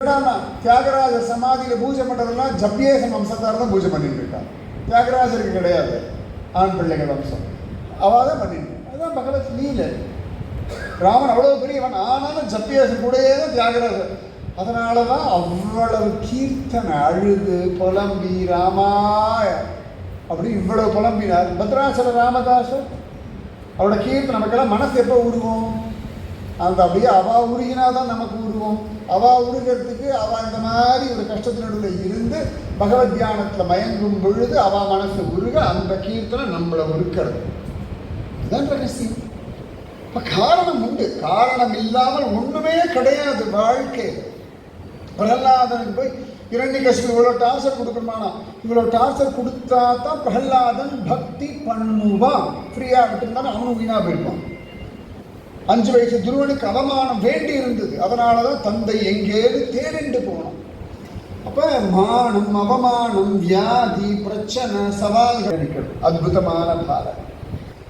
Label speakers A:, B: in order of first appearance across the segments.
A: தியாகராஜர் சமாதியில் பூஜை பண்ணுறதெல்லாம் ஜப்பியேசன் வம்சத்தார் தான் பூஜை பண்ணிட்டு இருக்காங்க. தியாகராஜருக்கு கிடையாது ஆண் பிள்ளைகள் வம்சம், அவள் தான் பண்ணிட்டு. அதுதான் பகவத் லீலை. ராமன் அவ்வளோ பெரியவன், ஆனாலும் ஜப்பியேசன் கூடயே தான் தியாகராஜர். அதனால தான் அவ்வளவு கீர்த்தனை, அழுது புலம்பி ராமாய அப்படி இவ்வளவு புலம்பினார். பத்ராசல ராமதாசர் அவரோட கீர்த்தனை நமக்கெல்லாம் மனசு எப்போ உருவோம்? அந்த அப்படியே அவா உருகினா தான் நமக்கு உருவோம். அவா உருகிறதுக்கு அவள் இந்த மாதிரி ஒரு கஷ்டத்தினுடைய இருந்து பகவத் தியானத்தில் மயங்கும் பொழுது அவள் மனசு உருக அந்த கீர்த்தனை நம்மளை உருக்கிறது. இதுதான் ரகசியம். இப்போ காரணம் உண்டு, காரணம் இல்லாமல் ஒன்றுமே கிடையாது வாழ்க்கை. பிரகலாதனுக்கு போய் இரண்யகசிபு இவ்வளோ டார்ச்சர் கொடுக்கணுமானா, இவ்வளோ டார்ச்சர் கொடுத்தா தான் பிரகலாதன் பக்தி பண்ணுவான். ஃப்ரீயாக விட்டுருந்தாலும் அவனும் வீணாக போயிருப்பான். 5 வயசு துருவனுக்கு அவமானம் வேண்டி இருந்தது. அதனால தான் தந்தை எங்கேது தேடிண்டு போனோம். அப்போ மானம், அவமானம், வியாதி, பிரச்சனை, சவால்கள் இருக்கிறது. அத்புதமான பாலகம்.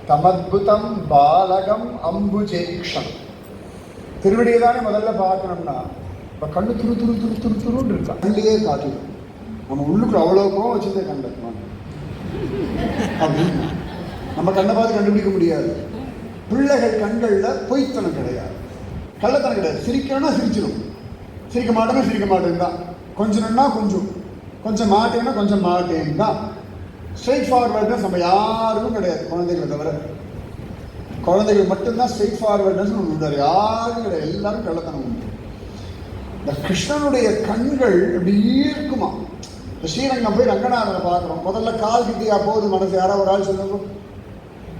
A: தமத்புதம் பாலகம் அம்புஜேக்ஷம். திருவடியை தானே முதல்ல பார்க்கணும்னா, இப்போ கண்ணு துரு துரு துரு துரு துருன்னு இருக்கா, கண்ணிலேயே காட்டிடும். நம்ம உள்ளுக்குள்ள அவ்வளோ கோவம் வச்சுருந்தே கண்டக்மான் அப்படின்னு நம்ம கண்ணை பார்த்து கண்டுபிடிக்க முடியாது. பிள்ளைகள் கண்களில் பொய்த்தனம் கிடையாது, கள்ளத்தனம் கிடையாது. சிரிக்கணும்னா சிரிச்சிடும், சிரிக்க மாட்டேன்னா சிரிக்க மாட்டேன் தான், கொஞ்சம்னா கொஞ்சம் மாட்டேன்னா கொஞ்சம் மாட்டேன் தான். ஸ்ட்ரெயிட் ஃபார்வர்ட்னஸ் நம்ம யாருக்கும் கிடையாது, குழந்தைகளை தவிர. குழந்தைகள் மட்டும்தான் ஸ்ட்ரெயிட் ஃபார்வர்ட்னஸ் ஒன்று உண்டு, யாரும் கிடையாது. எல்லாரும் கள்ளத்தனம் உண்டு. இந்த கிருஷ்ணனுடைய கண்கள் அப்படி இருக்குமா. இந்த ஸ்ரீரங்கம் போய் ரங்கநாதனை பார்க்குறோம். முதல்ல கால் கிட்டியா போகுது மனசு. யாராவது ஒரு ஆள் சொல்லுங்க,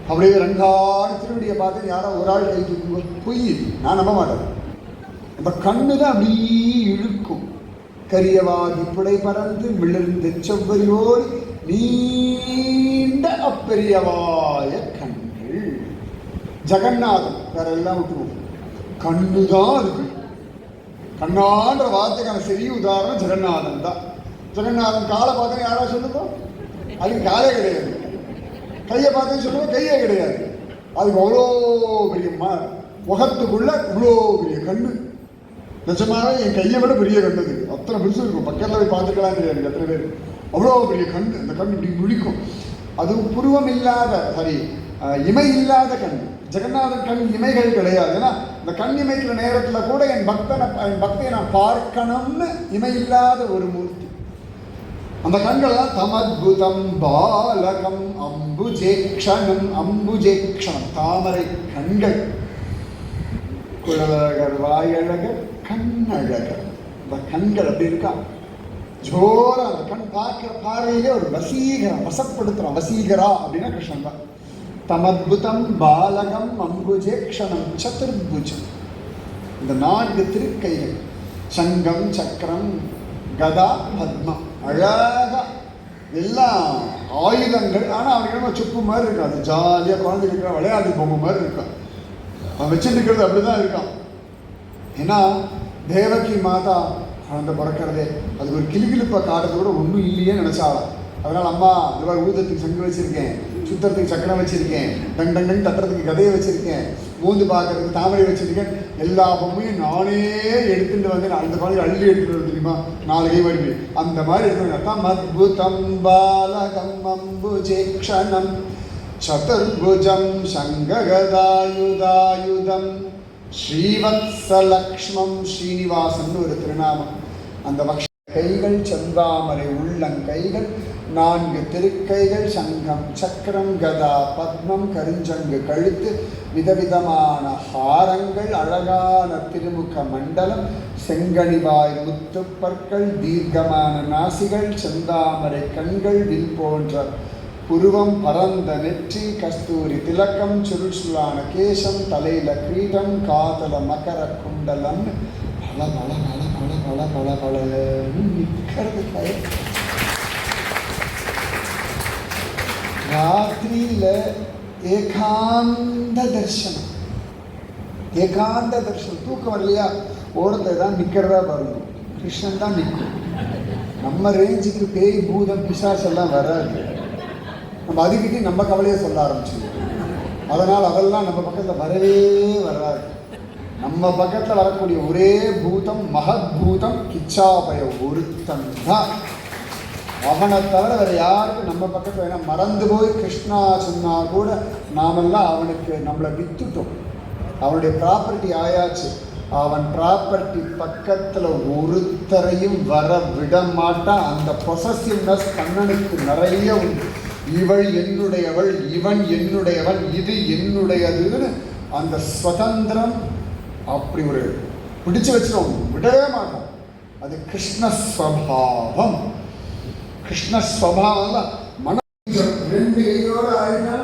A: அப்படியே ரங்காடி திருவடியை பார்த்து யாராவது ஒரு ஆள் கை தூக்குங்க. பொய், நான் நம்ப மாட்டேன். அந்த கண்ணு தான் அப்படியே இழுக்கும். கரியவாகி புடை பறந்து விழுந்து செவ்வரியோடு நீண்ட அப்பெரியவாய கண்கள். ஜெகநாதன் வேற எல்லாம் விட்டுருவோம், கண்ணு தான் இருக்கு. கண்ணான்ற வார்த்தைக்கான சரி உதாரணம் ஜெகநாதன் தான். ஜெகநாதன் காலை பார்த்தா யாராவது சொல்லுங்க, அதுக்கு காலே கிடையாது. கையை பார்த்தேன்னு சொல்லுவோம், கையே கிடையாது. அதுக்கு அவ்வளோ பெரிய முகத்துக்குள்ள இவ்வளோ பெரிய கண்ணு. நிஜமாவே என் கையை விட பெரிய கண்ணு அது. அத்தனை பெருசு இருக்கும். பக்கத்தில் போய் பார்த்துக்கலாம் தெரியாது எத்தனை பேர். அவ்வளோ பெரிய கண்ணு. அந்த கண் இப்படி முழிக்கும். அது புருவம் இல்லாத, இமை இல்லாத கண். ஜெகநாதன் கண் இமைகள் கிடையாது. ஏன்னா இந்த கண் இமைக்கிற நேரத்தில் கூட என் பக்தியை நான் பார்க்கணும்னு இமை இல்லாத ஒரு மூர்த்தி. அந்த கண்கள்லாம் தமத்புதம் பாலகம் அம்புஜேக்ஷணம். அம்புஜேக்ஷணம் தாமரை கண்கள். குழலழகர், வாயழகர், கண்ணழகர். இந்த கண்கள் அப்படி இருக்கா, ஜோரா. அந்த கண் பார்க்கிற பார்வையிலே ஒரு வசீகரம், வசப்படுத்துறான். வசீகரா அப்படின்னா கிருஷ்ணன் தான். தமத்புதம் பாலகம் அம்புஜேக்ஷணம் சதுர்புஜம். இந்த 4 திருக்கைகள், சங்கம், சக்கரம், கதா, பத்மம். அழகா எல்லாம் ஆயுதங்கள். ஆனால் அவனுக்கு சுப்பு மாதிரி இருக்கான். அது ஜாலியாக குழந்தைங்க இருக்கிற விளையாட்டு பொம்மை மாதிரி இருக்கான். அவன் வச்சுருக்கிறது அப்படிதான் இருக்கான். ஏன்னா தேவகி மாதா குழந்தை பிறக்கிறதே அதுக்கு ஒரு கிளிகிழிப்பை காட்டுறது கூட ஒன்றும் இல்லையே நினச்சாலாம். அதனால் அம்மா இந்த மாதிரி ஊதத்துக்கு சங்கு வச்சுருக்கேன், சுத்தறதுக்கு சக்கரம் வச்சுருக்கேன், டங் டங் டங் தட்டுறதுக்கு கதையை வச்சுருக்கேன், மூந்து பார்க்கறதுக்கு தாமரை வச்சுருக்கேன். எல்லா பொம்மையும் நானே எடுத்துட்டு வந்து அந்த மாதிரி அள்ளி எடுத்துட்டு வந்து தெரியுமா, 4 கை வருது அந்த மாதிரி எடுத்து. தமத்புதம் பாலகம் அம்புஜேக்ஷணம் சதுர்புஜம் சங்ககதாயுதாயுதம் ஸ்ரீவத்ஸலக்ஷ்மம். ஸ்ரீனிவாசன் ஒரு திருநாமம். அந்த கைகள் செந்தாமரை உள்ளங்கைகள், 4 திருக்கைகள், சங்கம், சக்கரம், கதா, பத்மம், கருஞ்சங்கு கழுத்து, விதவிதமான ஹாரங்கள், அழகான திருமுக மண்டலம், செங்கனிவாய் முத்துப்பற்கள், தீர்க்கமான நாசிகள், செந்தாமரை கண்கள், வில் போன்ற புருவம், பரந்த நெற்றி, கஸ்தூரி திலக்கம், சுருசுலான கேசம், தலையில கிரீடம், காதல மகர குண்டலம். பல பல பல பல பல பல பல நிற்கிறது. ராத்திரியில ஏகாந்த தர்சனம். ஏகாந்த தர்சனம். தூக்கம் வரலையா, ஓரத்தில் தான் நிற்கிறதா பாருங்க. கிருஷ்ணன் தான் நிற்கும். நம்ம ரேஞ்சுக்கு பேய் பூதம் பிசாசெல்லாம் வராது. நம்ம அதுக்கிட்டே நம்ம கவலையை சொல்ல ஆரம்பிச்சிடுவோம். அதனால் அதெல்லாம் நம்ம பக்கத்தில் வரவே வராது. நம்ம பக்கத்தில் வரக்கூடிய ஒரே பூதம் மகத்பூதம் கிச்சாபய ஒருத்தன் தான். அவனை தவிர வேறு யாருக்கும் நம்ம பக்கத்தில் வேணால் மறந்து போய் கிருஷ்ணா சொன்னா கூட நாமெல்லாம் அவனுக்கு நம்மளை வித்துட்டோம். அவனுடைய ப்ராப்பர்ட்டி ஆயாச்சு. அவன் ப்ராப்பர்ட்டி பக்கத்தில் ஒருத்தரையும் வர விட மாட்டான். அந்த பொசசிவ்னஸ் கண்ணனுக்கு நிறைய உண்டு. இவள் என்னுடையவள், இவன் என்னுடையவன், இது என்னுடையதுன்னு அந்த சுதந்திரம் அப்படி ஒரு பிடிச்சு வச்சிடும், விடவே மாட்டான். அது கிருஷ்ணஸ்வபாவம். கிருஷ்ணஸ்வபாவம் தான். மன ரெண்டு கையோடு ஆயினா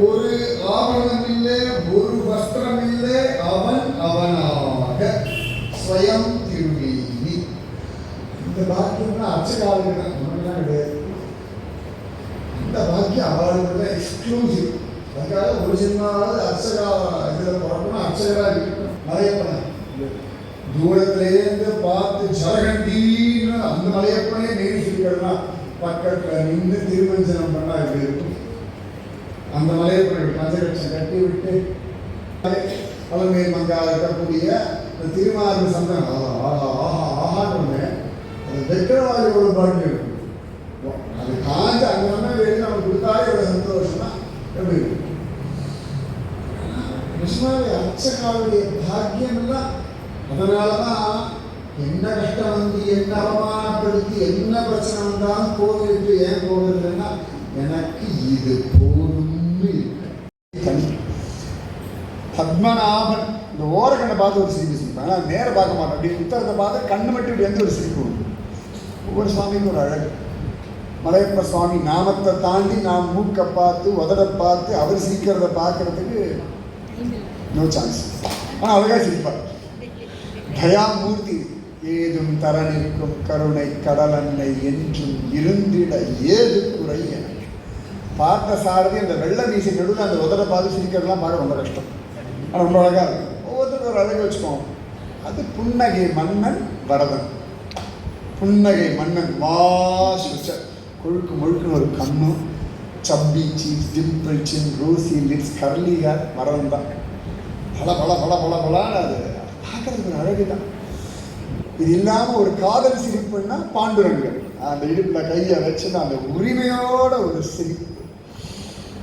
A: ஒரு ஆவணம் இல்லை, ஒரு வஸ்திரம் இல்லை, அவன் அவனாக ஸ்வயம் திருவேணி. இந்த பாக்கியம் தான் அர்ச்சகாவுக்கு கிடையாது. இந்த பாக்கியம் அவளுக்கு எக்ஸ்க்ளூசிவ். அதுக்காக ஒரு சின்னாவது அர்ச்சகா இதில் பிறக்கணும், அர்ச்சகராக இருக்கணும். மலையப்பனை தூரத்திலேருந்து பார்த்து ஜலகண்டின்னு அந்த மலையப்பனே நேரிசிருக்கா பக்கத்தில் நின்று திருமஞ்சனம் பண்ணா இப்படி இருக்கும். அந்த மலையப்பனை பஞ்சகட்சம் கட்டி விட்டு பழமை மங்காக இருக்கக்கூடிய இந்த திருமாறு சந்தனம் ஆகான்னு அது வெற்றவாதி ஒரு பாக்கியம் இருக்கும். அது காஞ்ச அங்கே வெளியே நம்ம கொடுத்தாலே ஒரு சந்தோஷம்னா எப்படி இருக்கும். கிருஷ்ணாவை அர்ச்சகாவுடைய பாக்கியம் எல்லாம். அதனாலதான் என்ன கஷ்டம் வந்து என்ன அவமானப்படுத்தி என்ன பிரச்சனை வந்தாலும் கோவிலுக்கு ஏன் போகிறதுன்னா எனக்கு இது போதும்னு பத்மநாபன். இந்த ஓரக்கண்ணை பார்த்து ஒரு சிரிப்பு சிரிப்பேன். ஆனால் நேரம் பார்க்க மாட்டேன். அப்படி புத்தகத்தை பார்த்து கண்ணு மட்டும் இப்படி எந்த ஒரு சிரிப்பு உண்டு. ஒவ்வொரு சுவாமிக்கும் ஒரு அழகு. மலையப்ப சுவாமி நாமத்தை தாண்டி நாம் மூக்கை பார்த்து உதட பார்த்து அவர் சிரிக்கிறத பார்க்கறதுக்கு நோ சான்ஸ். ஆனால் அழகாக சிரிப்பார். தயாமூர்த்தி ஏதும் தர நிற்கும் கருணை கடலன்னை என்றும் இருந்திட ஏது குறை எனக்கு. பார்த்த சாரதி அந்த வெள்ளை வீசி நடுவில் அந்த உதட பார்த்து சிரிக்கிறதுலாம் பார்க்க ரொம்ப கஷ்டம். ஆனால் ரொம்ப அழகாக இருக்கும். ஒவ்வொருத்தரும் ஒரு அழகு வச்சுக்கோம். அது புன்னகை மன்னன் வரதன். புன்னகை மன்னன் மாசுச்ச கொழுக்கு முழுக்குன்னு ஒரு கண்ணும், சப்பி சீஸ், dimple chin, rosy lips, curly hair Varadhan தான். பல பல பல பல பலான்னு அது பார்க்கறதுக்கு ஒரு அழகு தான். இது இல்லாமல் ஒரு காதல் சிரிப்புன்னா பாண்டுரங்கன் அந்த இடுப்பில் கையை வச்சுன்னு அந்த உரிமையோட ஒரு சிரிப்பு.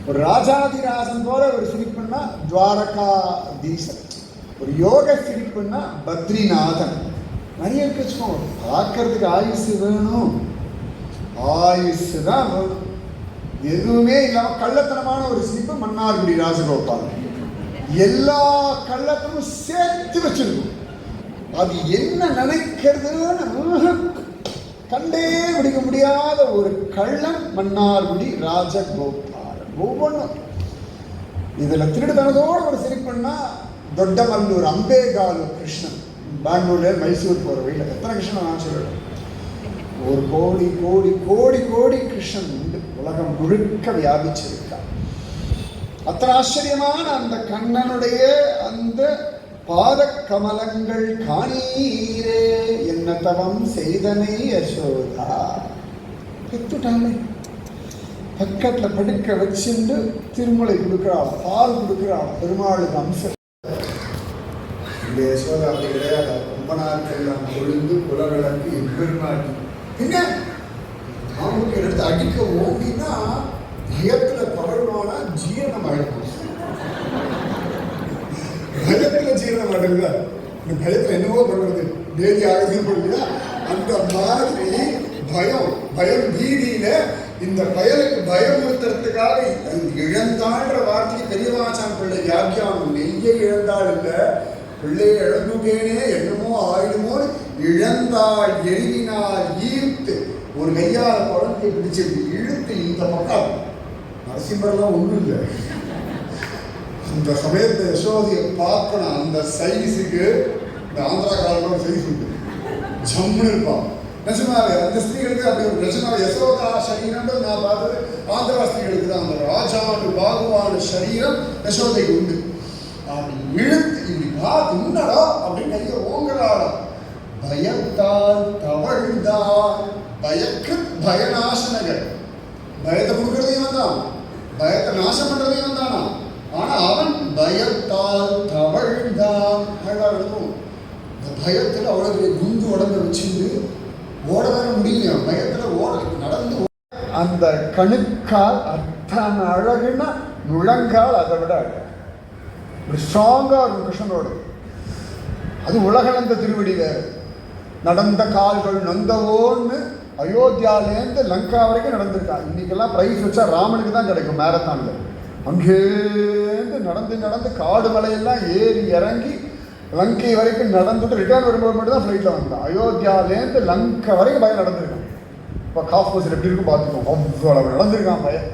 A: ஒரு ராஜாதிராசன் போல ஒரு சிரிப்புன்னா துவாரகாதீசன். ஒரு யோக சிரிப்புன்னா பத்ரிநாதன். நிறைய இருக்கு வச்சுக்கோங்க. பார்க்கறதுக்கு ஆயுசு வேணும், ஆயுசு தான் வேணும். எதுவுமே இல்லாமல் கள்ளத்தனமான ஒரு சிரிப்பு மன்னார்குடி ராஜகோபால். எல்லா கள்ளத்தனும் சேர்த்து வச்சிருக்கும். அது என்ன நினைக்கிறதுன்னு கண்டே பிடிக்க முடியாத ஒரு கள்ளன் மன்னார்குடி ராஜகோபால். ஒவ்வொன்றும் இதில் திருடுதனதோடு ஒரு சிரிப்புன்னா தொட்டமல்லூர் அம்பேகாலு கிருஷ்ணன். பெங்களூர்ல மைசூர் போகிற வழியில் எத்தனை கிருஷ்ணன் நான் சொல்லிடுறேன். ஒரு கோடி கோடி கோடி கோடி கிருஷ்ணன் உண்டு. உலகம் முழுக்க வியாபிச்சிருக்கான். அத்தனை ஆச்சரியமான அந்த கண்ணனுடைய அந்த பாத கமலங்கள் காணீரே என்ன தவம் செய்தனை யசோதா. பெத்துட்டாங்க. பக்கத்தில் படுக்க வச்சுட்டு திருமலை கொடுக்குறாள், பால் கொடுக்குறாள். பெருமாளுக்கு அம்சம் இந்த யசோதா அப்படி கிடையாது. ரொம்ப நாட்கள் கொழுந்து குலவிளக்கு எம்பெருமாட்டி என்ன அவங்களுக்கு எடுத்து அடிக்க ஓடினா பயத்தில் பரவானா ஜீரணம் ஆகிடும். பயத்தில் ஜீரணம் ஆகுதுல்ல. இந்த பயத்தில் என்னவோ பண்ணுறது டெய்லி ஆகுதுன்னு இல்லையா, அந்த மாதிரி பயம் பீதியில இந்த பயலுக்கு பயமுறுத்துறதுக்காக இழந்தான்ற வார்த்தைக்கு பெரியவாச்சான் பிள்ளை வியாக்கியானம். நெய்யை இழந்தாள் இல்லை, பிள்ளையை இழந்துட்டேனே என்னமோ ஆயிடுமோன்னு இழந்தாள் எரிவினாள் ஈர்த்து ஒரு கையால குழந்தையை பிடிச்சிருக்கு இழுத்து இந்த பக்கம். நரசிம்மரெல்லாம் ஒன்றும் இல்லை. அந்த சமயத்தை யசோதையை பார்க்கணும். அந்த சைஸுக்கு இந்த ஆந்திராக்காரோட சைஸ் உண்டு. ஜம்முன்னு இருப்பான். நிஜமாவே அந்த ஸ்திரீகளுக்கு அப்படி ஒரு நிஜமாவே யசோதா சரீரம்ன்றது நான் பார்த்தது ஆந்திரா ஸ்திரீகளுக்கு தான். அந்த ராஜானு பாகுவான சரீரம் யசோதைக்கு உண்டு. அப்படி இழுத்து இப்படி பார்த்து உன்னடா அப்படின்னு கையை ஓங்குறாளா. பயத்தால் தவழ்ந்தால் பயக்கு பயநாசனகள். பயத்தை கொடுக்கறதையும் தான், பயத்தை நாசம் பண்றதையும் தானா. ஆனா அவன் பயத்தால் தவழ் பயத்தில் அவ்வளோ பெரிய குண்டு உடம்பை வச்சுட்டு ஓட வர முடியல, பயத்தில் ஓட நடந்து அந்த கணுக்கால் அத்தனை அழகுன்னா முழங்கால் அதை விட அழகு. ஒரு ஸ்ட்ராங்காக இருக்கும் கிருஷ்ணனோடு. அது உலகளந்த திருவடி வேறு. நடந்த கால்கள் நொந்தவோன்னு அயோத்தியாலேருந்து லங்கா வரைக்கும் நடந்திருக்கான். இன்னைக்கெல்லாம் ப்ரைஸ் வச்சா ராமனுக்கு தான் கிடைக்கும் மேரத்தானில். அங்கேருந்து நடந்து காடு மலையெல்லாம் ஏறி இறங்கி லங்கை வரைக்கும் நடந்துட்டு ரிட்டர்ன் வரும்போது மட்டும் தான் ஃப்ளைட்டில் வந்தான். அயோத்தியாலேருந்து லங்கா வரைக்கும் பயம் நடந்திருக்கான். இப்போ காஃப் பஸ்ஸில் எப்படி இருக்கும் பார்த்துக்கோம். அவ்வளவு நடந்திருக்கான் பயம்.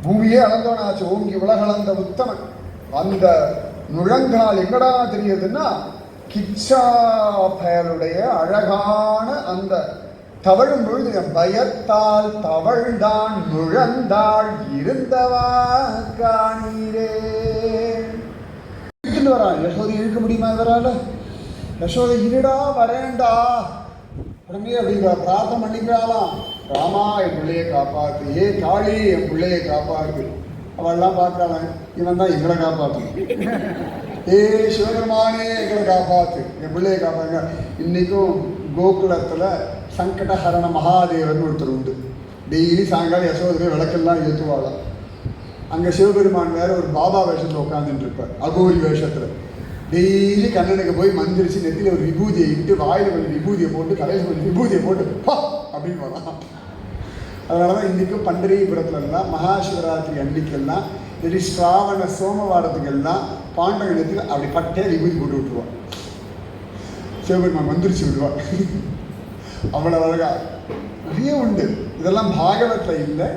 A: பூமியே அளந்தவன ஆச்சு. ஓங்கி உலகளந்த உத்தமன். அந்த முழங்கால் எங்கடா தெரியுதுன்னா கிச்சா பயலுடைய அழகான அந்த தவழும் பொழுது பயத்தால் தவழ்தான் முழந்தாள் இருந்தவா காணீரே. இழுத்துட்டு வரான். யசோதை இழுக்க முடியுமா இவரால? யசோதை இருடா வரேண்டா. உடனே அப்படிங்கிற பிரார்த்தனை பண்ணிக்கிறாளாம். ராமா என் பிள்ளையை காப்பாத்து, ஏ காளி என் பிள்ளையை காப்பாத்து. அவள்லாம் பார்க்கறாங்க, இவன் தான் எங்களை காப்பாற்றணும். ஏ சிவபெருமானே எங்களை காப்பாத்து, என் பிள்ளையை காப்பாங்க. இன்னைக்கும் கோகுலத்தில் சங்கடஹரண மகாதேவன் ஒருத்தர் உண்டு. டெய்லி சாயங்காலம் யசோதை விளக்கெல்லாம் ஏற்றுவாளாம். அங்கே சிவபெருமான் வேற ஒரு பாபா வேஷத்தில் உட்காந்துட்டு இருப்பார், அகோரி வேஷத்தில். டெய்லி கண்ணனுக்கு போய் மந்திரிச்சு நெத்தியில் ஒரு விபூதியை இட்டு, வாயில் கொஞ்சம் விபூதியை போட்டு, தலையில் கொஞ்சம் விபூதியை போட்டு பா அப்படின்னு போகலாம். அதனால தான் இன்றைக்கும் பண்டரிபுரத்துலலாம் மகாசிவராத்திரி அன்னைக்கெல்லாம் இல்லாட்டி ஸ்ராவண சோமவாரத்துக்கெல்லாம் பாண்டவ நெத்தியில் அப்படி பட்டே விபூதி போட்டு விட்டுருவான். சிவபெருமான் மந்திரிச்சு விடுவார். அவ்வளோ அழகா நிறைய உண்டு. இதெல்லாம் பாகவத்தில் இல்லை,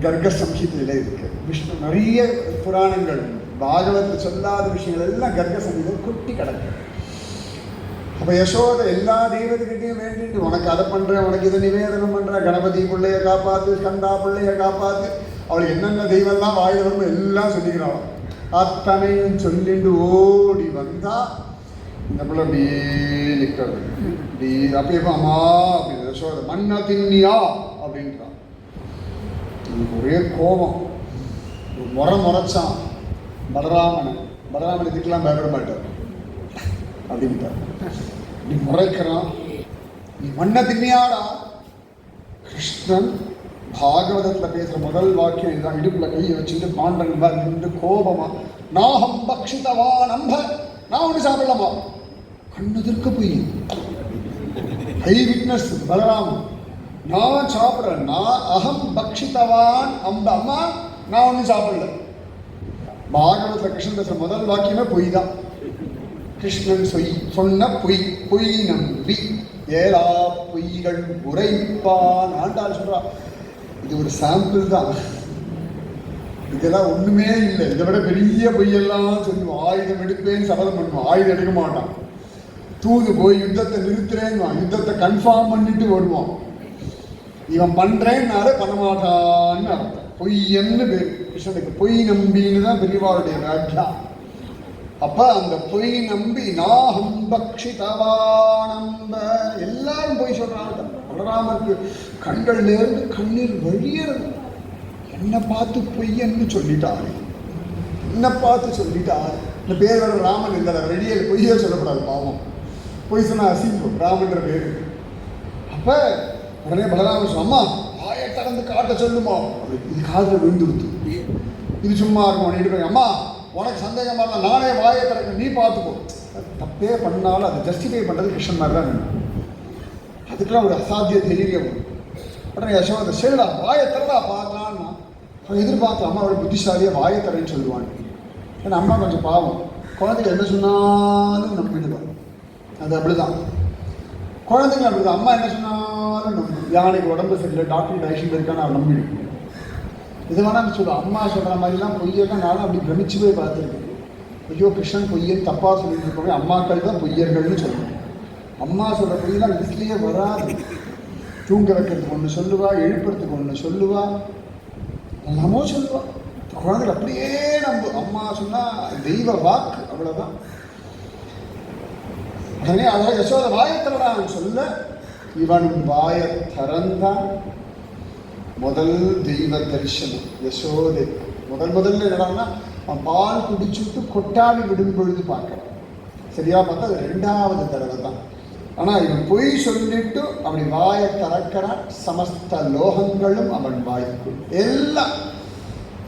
A: கர்க சம்ஹிதையில் இருக்கு. விஷ்ணு நிறைய புராணங்கள் பாகவத்தில் சொல்லாத விஷயங்கள் எல்லாம் கர்க சம்ஹிதை கொட்டி கிடக்கு. அப்போ யசோதை எல்லா தெய்வத்துக்கிட்டையும் வேண்டிட்டு உனக்கு அதை பண்ணுறேன், உனக்கு இதை நிவேதனம் பண்ணுறேன், கணபதி பிள்ளைய காப்பாற்று, கண்டா பிள்ளைய காப்பாற்று. அவளுக்கு என்னென்ன தெய்வம்லாம் வாயில் வரும்போது எல்லாம் சொல்லிக்கிறாள். அத்தனையும் சொல்லிட்டு ஓடி வந்தா இந்த பிள்ளை அப்படியே நிற்கிறது. அப்படி அப்போ எப்போ அம்மா அப்படின்னு யசோதை மண்ணா தின்னியா அப்படின்றான். எனக்கு ஒரே கோபம். முறைச்சான் பலராமன் இதுக்கெல்லாம் பயப்பட மாட்டார் அப்படின்ட்டார். நீ முறைக்கிறான், நீ மண்ணை தின்னியாடா. கிருஷ்ணன் பாகவதத்தில் பேசுகிற முதல் வாக்கியம் இதுதான். இடுப்பில் கையை வச்சுட்டு பாண்டவன் நின்று கோபமா, நாகம் பக்ஷிதவான் அம்ப, நான் ஒன்று சாப்பிடலாமா? கண்ணதிர்க்க போய் ஐ விட்னஸ் பலராமன், நான் சாப்பிட்றேன், நான் அகம் பக்ஷிதவான் அம்ப, அம்மா நான் ஒன்றும் சாப்பிடல. பாகவதத்தில் கிருஷ்ணன் பேசுகிற முதல் வாக்கியமே பொய் தான். கிருஷ்ணன் சொன்ன பொய் நம்பி ஏழா பொய்கள் உரைப்பான் ஆண்டாள் சொல்றா. இது ஒரு சாம்பிள் தான், இதெல்லாம் ஒண்ணுமே இல்லை. இதை விட பெரிய பொய்யெல்லாம் சொல்லுவான். ஆயுதம் எடுப்பேன்னு சபதம் பண்ணுவான், ஆயுதம் எடுக்க மாட்டான். தூது போய் யுத்தத்தை நிறுத்துறேன்னு யுத்தத்தை கன்ஃபார்ம் பண்ணிட்டு வருவான். இவன் பண்றேன்னாலே பண்ண மாட்டான்னு அர்த்தம். பொய்யன்னு பேர் கிருஷ்ணனுக்கு. பொய் நம்பின்னு தான் பெரியவாளுடைய வியாக்கியா. அப்ப அந்த பொய் நம்பி நாகம் பக்ஷிதவானம்ப, எல்லாரும் பொய் சொல்றாங்க. பலராமருக்கு கண்கள்லேருந்து கண்ணீர் வழியறது. என்ன பார்த்து பொய்யன்னு சொல்லிட்டாரு, என்ன பார்த்து சொல்லிட்டாரு. இந்த பேர் வர ராமன் இந்த வெளியில் பொய்யே சொல்லக்கூடாது, பாவம். பொய் சொன்னா அசிங்கம் ராமன்ற பேரு. அப்ப உடனே பலராமன் அம்மா வாயை திறந்து காட்ட சொல்லுமா. இது காதில் விழுந்துடுத்து, இது சும்மா இருக்கும் அப்படின்ட்டு, அம்மா உனக்கு சந்தேகமாக இருந்தால் நானே வாயை திறக்க, நீ பார்த்துக்கோ. தப்பே பண்ணாலும் அதை ஜஸ்டிஃபை பண்ணுறது கிருஷ்ணன் மாதிரி தான் வேணும். அதுக்கெல்லாம் ஒரு அசாத்திய தைரியம் வரும். உடனே யசோதை சரிடா வாயை திறடா பார்க்கலான்னா எதிர்பார்த்து அம்மா அவளை புத்திசாலியாக வாயை தரேன்னு சொல்லுவாங்க. ஏன்னா அம்மா கொஞ்சம் பாவம், குழந்தைங்க என்ன சொன்னாலும் நம்பிடுவாங்க. அது அப்படிதான் குழந்தைங்க அப்படிதான். அம்மா என்ன சொன்னாலும் நம்பும். யானைக்கு உடம்பு சரியில்லை, டாக்டர் டைஷன் இருக்கான்னு அவன் நம்பிடும். இது வேணான்னு சொல்லுவோம். அம்மா சொல்கிற மாதிரிலாம் பொய்யெல்லாம் நானும் அப்படி பிரமிச்சு போய் பார்த்துருக்கேன். ஐயோ கிருஷ்ணன் பொய்யன்னு தப்பாக சொல்லிட்டு இருக்கோமே, அம்மாக்கள் தான் பொய்யர்கள்னு சொல்லுவேன். அம்மா சொல்கிற பொய்யெல்லாம் லிஸ்ட்லேயே வராது. தூங்க வைக்கிறதுக்கு ஒன்று சொல்லுவா, எழுப்புறதுக்கு ஒன்று சொல்லுவா, எல்லாமோ சொல்லுவா. குழந்தைகள் அப்படியே நம்பு. அம்மா சொன்னால் தெய்வ வாக்கு, அவ்வளோதான். உடனே அதாவது யசோதை வாயத்திரடான்னு சொல்ல இவனும் வாய திறந்தான். முதல் தெய்வ தரிசனம் யசோதை. முதல்ல என்னடான்னா பால் குடிச்சுட்டு கொட்டாவி விடும் பொழுது பார்க்குறான். சரியா பார்த்தா அது 2வது தடவை தான். ஆனால் இவன் பொய் சொல்லிட்டு அப்படி வாயை திறக்கிறான். சமஸ்த லோகங்களும் அவன் வாய்க்குள். எல்லாம்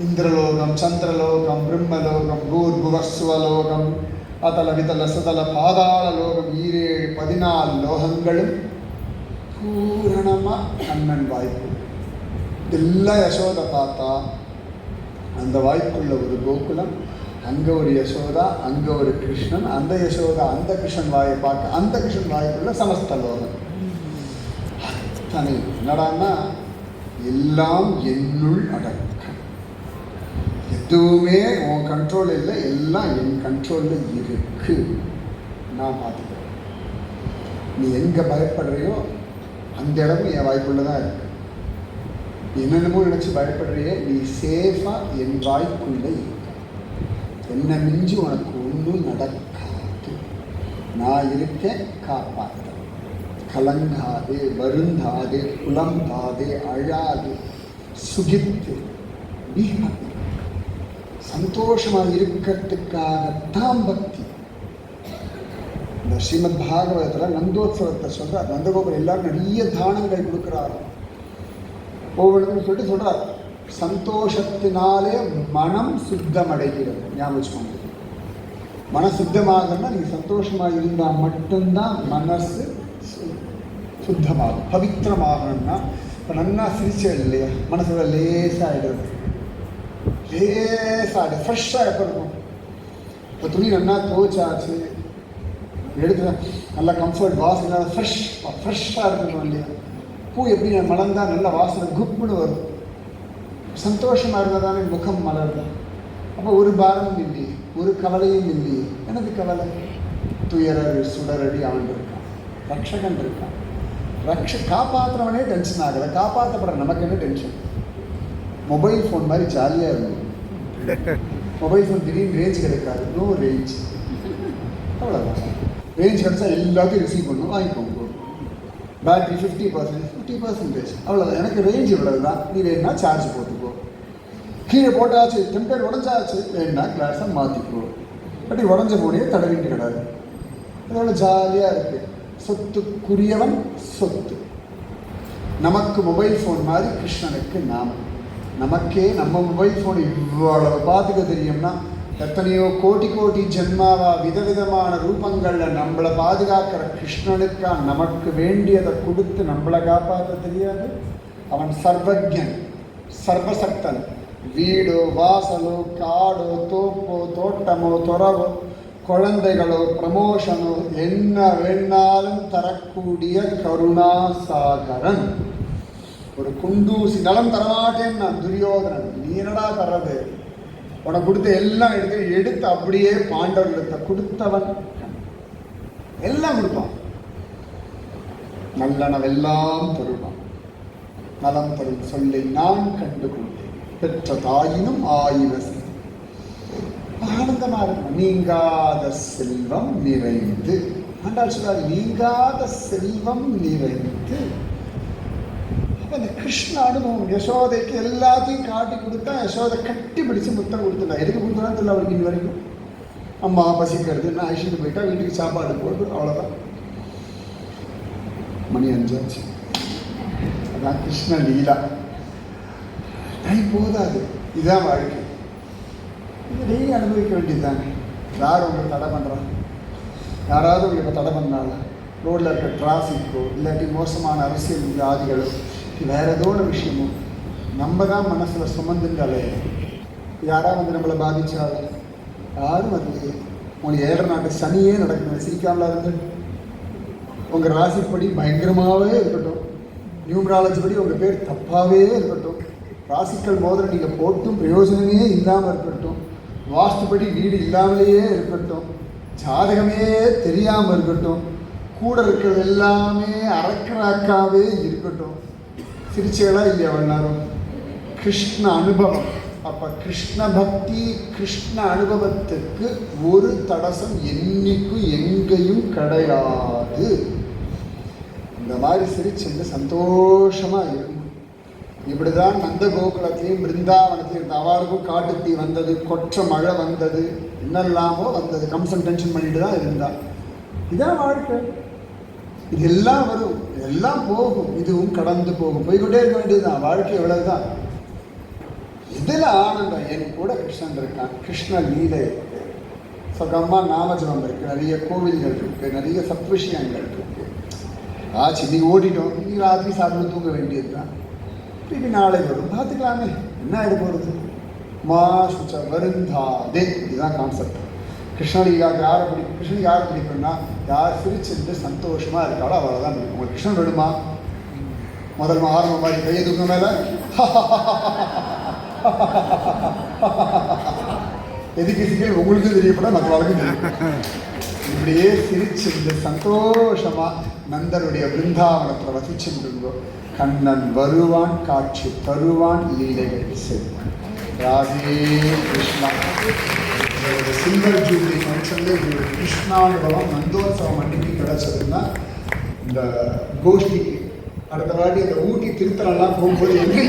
A: இந்திரலோகம், சந்திரலோகம், பிரம்மலோகம், பூர்புவஸ்வலோகம், அதல விதல சுதல பாதாள லோகம், 14 லோகங்களும் பூரணமா கண்ணன் வாய்ப்பு. எல்லாம் யசோதை பார்த்தா அந்த வாய்ப்புள்ள ஒரு கோகுலம், அங்கே ஒரு யசோதா, அங்கே ஒரு கிருஷ்ணன், அந்த யசோதா அந்த கிருஷ்ணன் வாயை பார்க்க அந்த கிருஷ்ணன் வாய்ப்புள்ள சமஸ்த லோகம். அத்தனை என்னடான்னா எல்லாம் என்னுள் அடக்கம். எதுவுமே உன் கண்ட்ரோல் இல்லை, எல்லாம் என் கண்ட்ரோலில் இருக்கு. நான் பார்த்துக்கிறேன். நீ எங்கே பயப்படுறியோ அந்த இடமும் என் வாய்ப்புள்ள தான் இருக்கு. என்னென்னமோ நினச்சி பயப்படுறியே, நீ சேஃபாக என் வாய்ப்புள்ள இருக்க. என்னை மிஞ்சி உனக்கு ஒன்றும் நடக்காது. நான் இருக்கேன், காப்பாற்ற. கலங்காதே, வருந்தாதே, புலம்பாதே, அழாதே, சுகித்து பி ஹாப்பி. சந்தோஷமாக இருக்கிறதுக்காகத்தான் பக்தி. இந்த ஸ்ரீமத் பாகவதத்தில் நந்தோத்சவத்தை சொல்கிறார். நந்தகோபுரம் எல்லாரும் நிறைய தானங்கள் கொடுக்குறாரு. ஒவ்வொருத்தரும் சொல்லிட்டு சொல்கிறார், சந்தோஷத்தினாலே மனம் சுத்தமடைகிறது. ஞாபகம் வச்சுக்கோங்க. மன சுத்தமாகனா நீங்கள் சந்தோஷமாக இருந்தால் மட்டும்தான் மனசு சுத்தமாகும். பவித்திரமாகணும்னா இப்போ நல்லா சிரிச்சல் இல்லையா, மனசோட லேசாகிடுது. லேசாகிடு, ஃப்ரெஷ்ஷாக எப்போ இருக்கும். இப்போ துணி நல்லா துவைச்சாச்சு, எடுத்து நல்லா கம்ஃபர்ட் வாசனை ஃப்ரெஷ்ஷாக இருக்கணும் இல்லையா. பூ எப்படி மலர்ந்தால் நல்ல வாசனை குப்புன்னு வரும். சந்தோஷமாக இருந்தால் தானே முகம் மலர்தான். அப்போ ஒரு பாரமும் இல்லையே, ஒரு கவலையும் இல்லையே. எனக்கு கவலை? துயரர் சுடரடி ஆண்டு இருக்கான், ரக்ஷகன் இருக்கான். காப்பாற்றுறவனே டென்ஷன் ஆகலை, காப்பாற்றப்படுற நமக்கு என்ன டென்ஷன்? மொபைல் ஃபோன் மாதிரி ஜாலியாக இருந்தது. மொபைல் ஃபோன் திடீர்னு ரேஞ்ச் கிடைக்காது, நோ ரேஞ்ச், அவ்வளோதான். ரேஞ்ச் கிடச்சா எல்லாத்தையும் ரிசீவ் பண்ணணும், வாங்கிக்கோங்க. பேட்டரி 50%, அவ்வளோதான். எனக்கு ரேஞ்ச் இவ்வளவு தான். நீ வேணுன்னா சார்ஜ் போட்டுக்கோ. கீழே போட்டாச்சு, டெம்பர் உடஞ்சாச்சு, வேணுன்னா கிளாஸை மாற்றிக்கோ. பட் உடஞ்ச போனே தடவிட்டு கிடாது. அதோட ஜாலியாக இருக்குது. சொத்துக்குரியவன் சொத்து. நமக்கு மொபைல் ஃபோன் மாதிரி கிருஷ்ணனுக்கு நாம. நமக்கே நம்ம மொபைல் ஃபோன் இவ்வளவு பார்த்துக்க தெரியும்னா எத்தனையோ கோடி கோடி ஜென்மாவா விதவிதமான ரூபங்களில் நம்மளை பாதுகாக்கிற கிருஷ்ணனுக்கா நமக்கு வேண்டியதை கொடுத்து நம்மளை காப்பாற்ற தெரியாது? அவன் சர்வஜன், சர்வசக்தன். வீடோ வாசலோ காடோ தோப்போ தோட்டமோ துறவோ குழந்தைகளோ ப்ரமோஷனோ என்ன வேணாலும் தரக்கூடிய கருணாசாகரன். ஒரு குண்டூசி நலம் தரமாட்டேன்னு நான் துரியோதனன். நீ என்னடா தர்றது? உனக்கு கொடுத்த எல்லாம் எடுத்து அப்படியே பாண்டவர்களுக்கு கொடுத்தவன். எல்லாம் கொடுப்பான். நல்லனவெல்லாம் தருவான். நலம் தரும் சொல்லை நான் கண்டு கொண்டேன், பெற்ற தாயினும் ஆயிரம். ஆனந்தமா இருக்கும். நீங்காத செல்வம் நிறைந்து. ஆண்டாள் சொல்றாரு, நீங்காத செல்வம் நிறைந்து. அந்த கிருஷ்ண அனுபவம். யசோதைக்கு எல்லாத்தையும் காட்டி கொடுத்தா யசோதை கட்டி பிடிச்சு முத்தம் கொடுத்துட்டா. எதுக்கு கொடுத்தாலும் தெரியல அவளுக்கு இன்ன வரைக்கும். அம்மா பசிக்கிறது, நான் அழிச்சிட்டு போயிட்டா, வீட்டுக்கு சாப்பாடு போடுறது, அவ்வளோதான். மணி 5 ஆச்சு. அதான் கிருஷ்ண லீலா. டைம் போதாது. இதுதான் வாழ்க்கை. இது டெய்லி அனுபவிக்க வேண்டியதுதானே. யார் உங்களுக்கு தடை பண்ணுறாங்க? யாராவது உங்களுக்கு தடை பண்ணாங்க? ரோட்டில் இருக்க டிராஃபிக்கோ இல்லாட்டி மோசமான அரசியல் வியாதிகளோ வேறு ஏதோ ஒரு விஷயமோ நம்ம தான் மனசில் சுமந்துட்டாலே. யாராவது வந்து நம்மளை பாதிச்சாலே யாரும் வரலையே. உங்களுக்கு 7 நாட்டு சனியே நடக்கணும். சிரிக்காமலா இருந்து உங்கள் ராசிப்படி பயங்கரமாகவே இருக்கட்டும், நியூமராலஜி படி உங்கள் பேர் தப்பாகவே இருக்கட்டும், ராசிக்கல் மோதிரம் நீங்கள் போட்டும் பிரயோஜனமே இல்லாமல் இருக்கட்டும், வாஸ்துப்படி வீடு இல்லாமலேயே இருக்கட்டும், ஜாதகமே தெரியாமல் இருக்கட்டும், கூட இருக்கிறது எல்லாமே அரக்கராக்காவே இருக்கட்டும். சிரிச்சேலா இல்லையா எல்லாரும்? கிருஷ்ண அனுபவம். அப்போ கிருஷ்ண பக்தி, கிருஷ்ண அனுபவத்துக்கு ஒரு தடசம் என்னைக்கும் எங்கேயும் கிடையாது. இந்த மாதிரி சிரிச்சுட்டு சந்தோஷமாக இருக்கும். இப்படிதான் நந்தகோகுலத்தையும் பிருந்தாவனத்தையும் அவளுக்கும் காட்டுத்தீ வந்தது, கொற்ற மழை வந்தது, என்னெல்லாமோ வந்தது. கம்சன் டென்ஷன் பண்ணிட்டு தான் இருந்தான். இதான் வாழ்க்கை. இதெல்லாம் வரும், இதெல்லாம் போகும், இதுவும் கடந்து போகும், போய்கொண்டே இருக்க வேண்டியதுதான். வாழ்க்கை எவ்வளவுதான். இதில் ஆனந்தம். என் கூட கிருஷ்ணன் இருக்கான், கிருஷ்ண லீலை இருக்கு, சுகமாக நாமஜபம் இருக்கு, நிறைய கோவில்கள் இருக்கு, நிறைய சத்விஷயங்கள் இருக்கு. ஆச்சு, இன்னைக்கு ஓடிட்டோம், இன்னைக்கு ராத்திரி சாப்பிட்டு தூங்க வேண்டியது தான். திருப்பி நாளை வரும், பார்த்துக்கலாமே, என்ன ஆகிட போகிறது. மா சுச்ச வருந்தாதே, இதுதான் கான்செப்ட். கிருஷ்ணலீலாவுக்கு யாரை பிடிக்கும்? கிருஷ்ணனுக்கு யாரை பிடிக்கும்னா, யார் சிரிச்சுட்டு சந்தோஷமாக இருக்காளோ அவளை தான் பிடிக்கும். உங்களுக்கு கிருஷ்ணன் வேணுமா? முதல் ஆரம்ப மாதிரி கையை தூக்க மேலே எதுக்கு சிக்கல் உங்களுக்கு தெரியப்பட மற்றவர்களுக்கும் தெரியும். இப்படியே சிரிச்சுட்டு சந்தோஷமா நந்தருடைய பிருந்தாவனத்தில் வசிச்சுருந்தோ. கண்ணன் வருவான், காட்சி தருவான், லீலைகள் செய்வான். ராதே கிருஷ்ணா. சில்வர் ஜூப்ளி ஃபங்க்ஷன்ல கிருஷ்ணானுபவம் நந்தோத்சவம் அன்னைக்கு கிடைச்சதுன்னா இந்த கோஷ்டிக்கு அடுத்த வாட்டி இந்த ஊட்டி திருத்தலாம் போகும்போது எங்கே